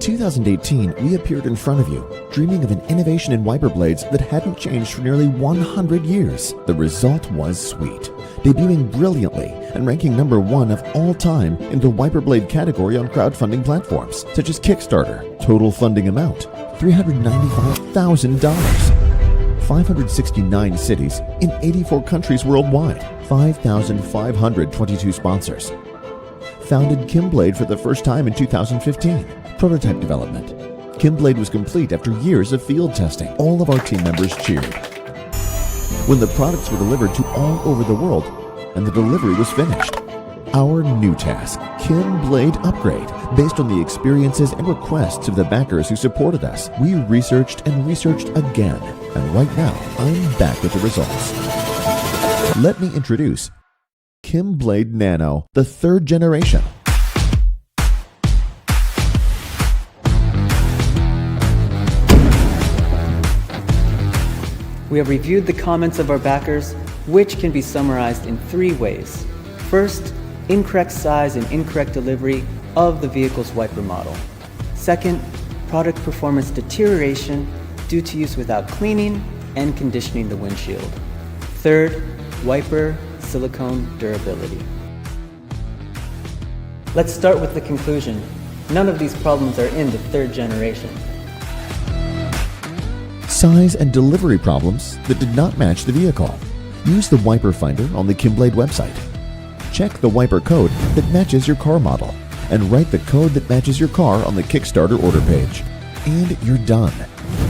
2018, we appeared in front of you, dreaming of an innovation in wiper blades that hadn't changed for nearly 100 years. The result was sweet, debuting brilliantly and ranking #1 of all time in the wiper blade category on crowdfunding platforms such as Kickstarter. Total funding amount, $395,000. 569 cities in 84 countries worldwide. 5,522 sponsors. Founded Kimblade for the first time in 2015. Prototype development. Kimblade was complete after years of field testing. All of our team members cheered when the products were delivered to all over the world and the delivery was finished. Our new task, Kimblade Upgrade. Based on the experiences and requests of the backers who supported us, we researched and researched again, and right now I'm back with the results. Let me introduce Kimblade Nano, the 3rd generation. We have reviewed the comments of our backers, which can be summarized in 3 ways. First, incorrect size and incorrect delivery of the vehicle's wiper model. Second, product performance deterioration due to use without cleaning and conditioning the windshield. Third, wiper silicone durability. Let's start with the conclusion. None of these problems are in the 3rd generation. Size and delivery problems that did not match the vehicle. Use the wiper finder on the Kimblade website. Check the wiper code that matches your car model and write the code that matches your car on the Kickstarter order page. And you're done.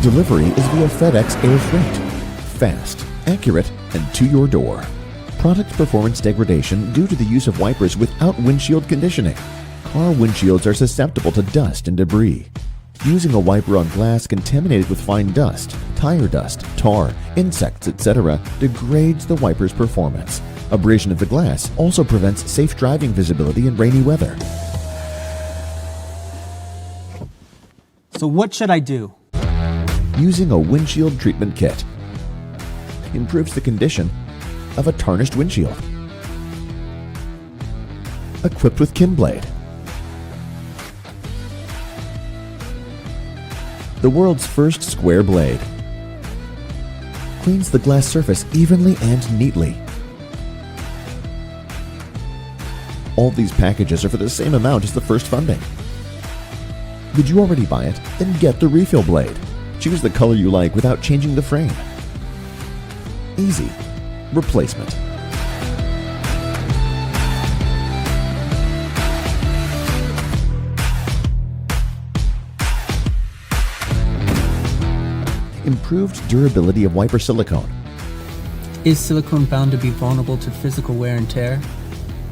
Delivery is via FedEx Air Freight. Fast, accurate, and to your door. Product performance degradation due to the use of wipers without windshield conditioning. Car windshields are susceptible to dust and debris. Using a wiper on glass contaminated with fine dust, tire dust, tar, insects, etc. degrades the wiper's performance. Abrasion of the glass also prevents safe driving visibility in rainy weather. So what should I do? Using a windshield treatment kit improves the condition of a tarnished windshield. Equipped with Kimblade, the world's first square blade, cleans the glass surface evenly and neatly. All these packages are for the same amount as the first funding. Did you already buy it? Then get the refill blade. Choose the color you like without changing the frame. Easy. Replacement. Improved durability of wiper silicone. Is silicone bound to be vulnerable to physical wear and tear?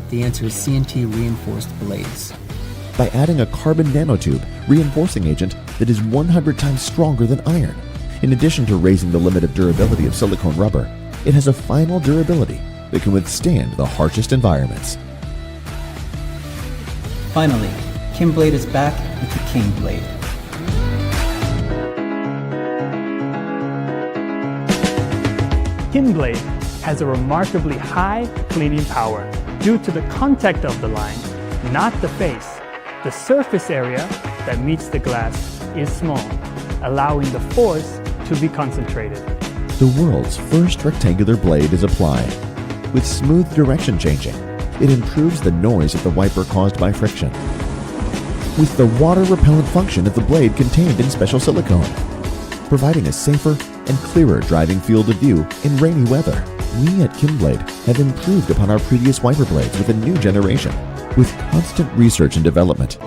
The answer is CNT reinforced blades. By adding a carbon nanotube reinforcing agent that is 100 times stronger than iron. In addition to raising the limit of durability of silicone rubber, it has a final durability that can withstand the harshest environments. Finally, Kimblade is back with the Kimblade. Kimblade has a remarkably high cleaning power due to the contact of the line, not the face. The surface area that meets the glass is small, allowing the force to be concentrated. The world's first rectangular blade is applied. With smooth direction changing, it improves the noise of the wiper caused by friction. With the water repellent function of the blade contained in special silicone, providing a safer and clearer driving field of view in rainy weather. We at Kimblade have improved upon our previous wiper blades with a new generation. With constant research and development,